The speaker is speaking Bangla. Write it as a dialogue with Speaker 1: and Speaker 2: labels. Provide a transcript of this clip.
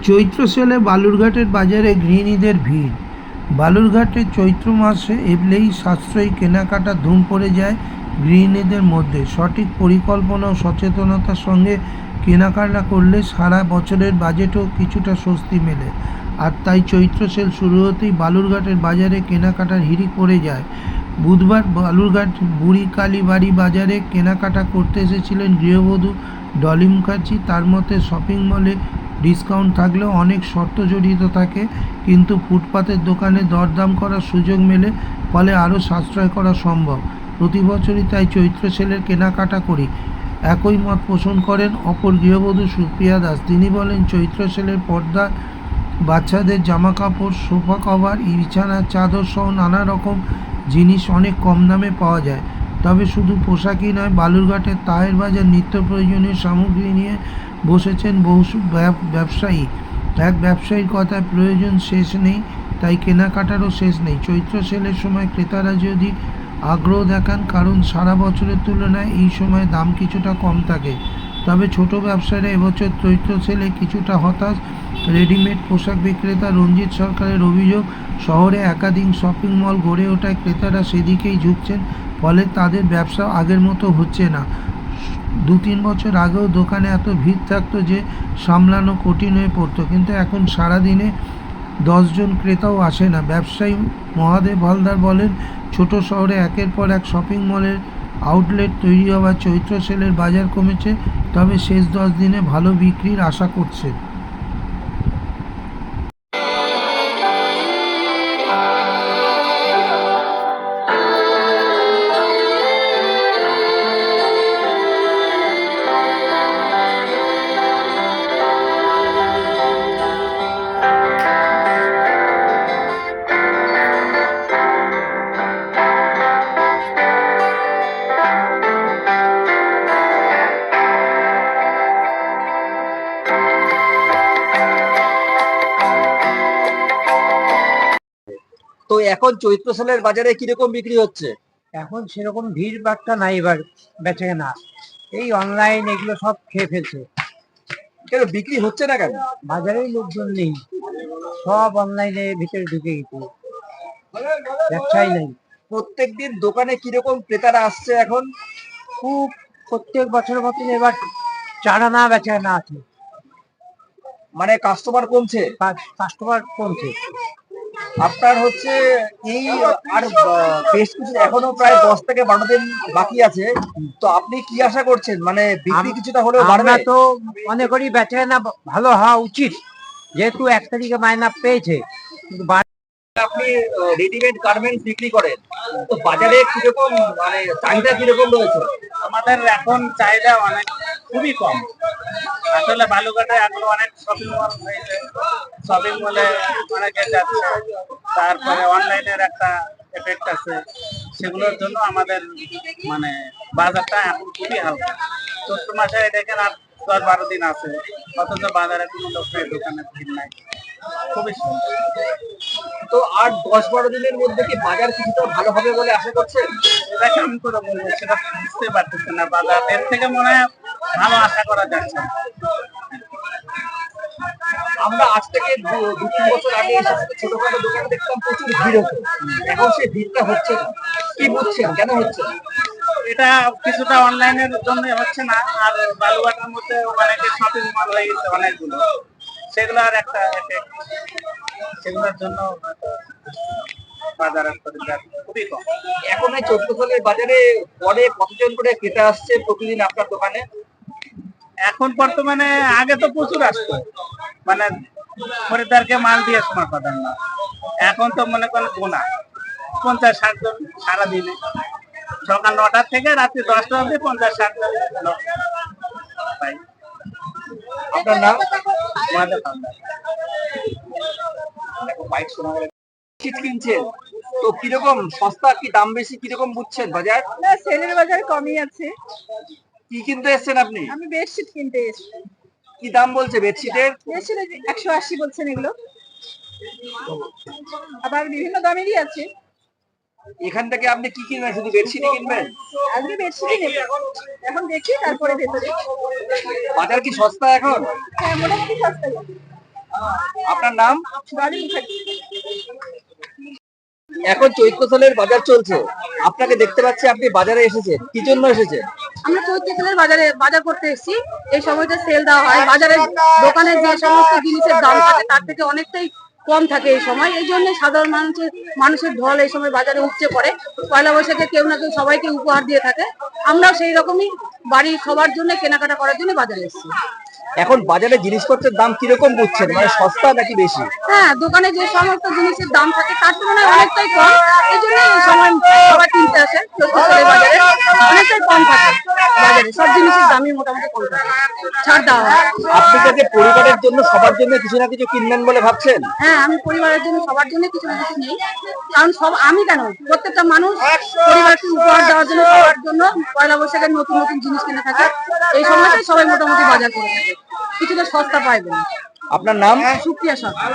Speaker 1: চৈত্র সেলে বালুরঘাটের বাজারে গৃহিণীদের ভিড়। বালুরঘাটে চৈত্র মাসে এলেই সাশ্রয়ী কেনাকাটার ধুম পড়ে যায় গৃহিণীদের মধ্যে। সঠিক পরিকল্পনা ও সচেতনতার সঙ্গে কেনাকাটা করলে সারা বছরের বাজেটও কিছুটা স্বস্তি মেলে। আর তাই চৈত্র সেল শুরু হতেই বালুরঘাটের বাজারে কেনাকাটার হিড়িক পড়ে যায়। বুধবার বালুরঘাট বুড়ি কালীবাড়ি বাজারে কেনাকাটা করতে এসেছিলেন গৃহবধূ ডলি মুখার্জি। তার মতে শপিং মলে ডিসকাউন্ট থাকলেও অনেক শর্ত জড়িত থাকে, কিন্তু ফুটপাতের দোকানে দরদাম করার সুযোগ মেলে, ফলে আরও সাশ্রয় করা সম্ভব। প্রতি বছরই তাই চৈত্র সেলের কেনাকাটা করি, একই মত পোষণ করেন অপর গৃহবধূ সুপ্রিয়া দাস। তিনি বলেন, চৈত্র সেলের পর্দা, বাচ্চাদের জামা কাপড়, সোফা কভার, বিছানার চাদর সহ নানা রকম জিনিস অনেক কম দামে পাওয়া যায়। তবে শুধু পোশাকই নয়, বালুরঘাটের তাহের বাজার নিত্য প্রয়োজনীয় সামগ্রী নিয়ে বসেছেন বহু ব্যবসায়ী। এক ব্যবসায়ীর কথায়, প্রয়োজন শেষ নেই, তাই কেনাকাটারও শেষ নেই। চৈত্র সেলের সময় ক্রেতারা যদি আগ্রহ দেখান, কারণ সারা বছরের তুলনায় এই সময় দাম কিছুটা কম থাকে। তবে ছোট ব্যবসায়ীরা এবছর চৈত্র সেলে কিছুটা হতাশ। রেডিমেড পোশাক বিক্রেতা রঞ্জিত সরকারের অভিযোগ, শহরে একাধিক শপিং মল গড়ে ওঠায় ক্রেতারা সেদিকেই ঝুঁকছেন, ফলে তাদের ব্যবসা আগের মতো হচ্ছে না। 2-3 বছর আগেও দোকানে এত ভিড় থাকতো যে সামলানো কঠিন হয়ে পড়তো, কিন্তু এখন সারাদিনে 10 জন ক্রেতাও আসে না। ব্যবসায়ী মহাদেব হালদার বলেন, ছোট শহরে একের পর এক শপিং মলের আউটলেট তৈরি হওয়া চৈত্র সেলের বাজার কমেছে, তবে শেষ 10 দিনে ভালো বিক্রির আশা করছে।
Speaker 2: তো এখন চৈত্র সেলের বাজারে কিরকম বিক্রি হচ্ছে?
Speaker 3: এখন সেরকম ভিড় ভাট্টা নাই, এবার বেচাকেনা এই অনলাইন এগুলো সব খেয়ে ফেলছে।
Speaker 2: কেন বিক্রি হচ্ছে না কেন?
Speaker 3: বাজারেই লোকজন নেই, সব অনলাইনে ভিতরে ঢুকে গেছে, ব্যবসাই নেই।
Speaker 2: প্রত্যেকদিন দোকানে কিরকম ক্রেতারা আসছে এখন?
Speaker 3: খুব প্রত্যেক বছরের মতন এবার চারানা বেচাকেনা আছে,
Speaker 2: মানে কাস্টমার কমছে?
Speaker 3: কাস্টমার কমছে।
Speaker 2: আপনার হচ্ছে এই আর বেশ কিছু, এখনো প্রায় 10 থেকে 12 দিন বাকি আছে, তো আপনি কি আশা করছেন, মানে বিক্রি কিছুটা হলেও বাড়বে?
Speaker 3: আমরা তো মনে করি বেচাকেনা ভালো হওয়া উচিত, যেহেতু 1 তারিখে মাইনা পেয়েছে। কিন্তু
Speaker 2: আপনি রেডিমেড গার্মেন্টস বিক্রি করেন, তো বাজারে কিরকম, মানে চাহিদা কিরকম রয়েছে?
Speaker 3: আমাদের এখন চাহিদা অনেক খুবই কম। আসলে বালুঘাটে এখন অনেক শপিং মল হয়েছে, শপিং মলে অনেকে যাচ্ছে, তারপরে অনলাইনের একটা এফেক্ট আছে, সেগুলোর জন্য আমাদের মানে বাজারটা এখন খুবই হালকা। চৈত্র মাসে দেখেন আর 10-12 দিন আছে, অথচ বাজারে কোনো লোক নেই, দোকানে ভিড় নাই, খুবই সুন্দর।
Speaker 2: তো আর 10-12 দিনের মধ্যে কি বাজার কিছুটা ভালো হবে বলে আশা করছেন?
Speaker 3: এটা কেমন করে বলবো সেটা বুঝতে পারতেছে না। বাজার এর থেকে মনে হয় ভালো আশা করা যাচ্ছে না।
Speaker 2: আমরা আজ থেকে 2-3 বছর আগে ছোটখাটো দোকানে দেখতাম প্রচুর ভিড় হতো, এখন সেই ভিড়টা হচ্ছে না। কি বুঝছেন কেন হচ্ছে না?
Speaker 3: এটা কিছুটা অনলাইনের জন্য হচ্ছে না, আর বালুঘাটের মধ্যে অনেকে শপিং মল হয়ে গেছে অনেকগুলো, সেগুলোর একটা এফেক্ট, সেগুলোর জন্য বাজারের পরিমাণ খুবই কম।
Speaker 2: এখন এই চৈত্র সেলের বাজারে পরে কতজন করে ক্রেতা আসছে প্রতিদিন আপনার দোকানে?
Speaker 3: এখন বর্তমানে, আগে তো প্রচুর আসতো, মানে খরিদ্দারকে মাল দিয়ে সময় পাবেন না। এখন তো মনে করেন গোনা 50-60 জন সারাদিনে, সকাল 9টা থেকে রাত্রি 10টা অবধি 50-60 জন লোক পাই।
Speaker 2: আপনার নাম?
Speaker 3: মহাদেব হালদার।
Speaker 2: বাইক শোনা গেল শীত কিনছেন, তো কিরকম সস্তা কি দাম বেশি কিরকম বুঝছেন বাজার?
Speaker 4: না, সেলের বাজার কমই আছে।
Speaker 2: কি কিনতে এসেছেন আপনি?
Speaker 4: আমি বেডশিট কিনতে এসেছি।
Speaker 2: কি দাম বলছে বেডশিটের?
Speaker 4: বেডশিট 180 বলছেন এগুলো, আবার বিভিন্ন দামেরই আছে।
Speaker 2: এখান থেকে আপনি কি কিনবেন? শুধু বেডশিটই কিনবেন?
Speaker 4: আজকে বেডশিটই নেব, এখন দেখি তারপরে ভেতরে।
Speaker 2: বাজার কি সস্তা এখন?
Speaker 4: হ্যাঁ, মোটামুটি সস্তাই।
Speaker 2: আপনার নাম?
Speaker 4: গাড়ি মুখার্জি।
Speaker 2: এখন চৈত্র সেলের বাজার চলছে, আপনাকে দেখতে পাচ্ছি আপনি বাজারে এসেছেন, কি জন্য এসেছেন?
Speaker 5: আমরা চৈত্র সেলের বাজারে বাজার করতে এসেছি। এই সময়টা সেল দেওয়া হয়, বাজারের দোকানে যে সমস্ত জিনিসের দাম থাকে তার থেকে অনেকটাই কম থাকে এই সময়। এই জন্য সাধারণ মানুষের ঢল এই সময় বাজারে উপচে পড়ে। পয়লা বৈশাখে কেউ না কেউ সবাইকে উপহার দিয়ে থাকে। আমরাও সেই রকমই বাড়ির সবার জন্য কেনাকাটা করার জন্য বাজারে এসেছি।
Speaker 2: এখন বাজারে জিনিসপত্রের দাম কিরকম বুঝছেন, মানে সস্তা নাকি বেশি?
Speaker 5: হ্যাঁ, দোকানে যে সমস্ত জিনিসের দাম থাকে তার তুলনায় অনেকটাই কম। এই জন্য এই সময় সবাই কিনতে আসে। চৈত্র সেলের বাজারে অনেকটাই কম থাকে, বাজারে সব জিনিসের দামই মোটামুটি কম থাকে, ছাড় দেওয়া হয়।
Speaker 2: আপনি কি পরিবারের জন্য সবার জন্য কিছু না কিছু কিনবেন বলে ভাবছেন?
Speaker 5: হ্যাঁ, আমি পরিবারের জন্য সবার জন্য কিছু না কিছু নেই। কারণ আমি কেন, প্রত্যেকটা মানুষ পরিবারকে উপহার দেওয়ার জন্য সবার জন্য পয়লা বৈশাখের নতুন নতুন জিনিস কিনে থাকে। এই সময়টাই সবাই মোটামুটি বাজার করে থাকে, কিছুটা সস্তা পাইবেন।
Speaker 2: আপনার নাম?
Speaker 5: সুপ্রিয়া সরকার।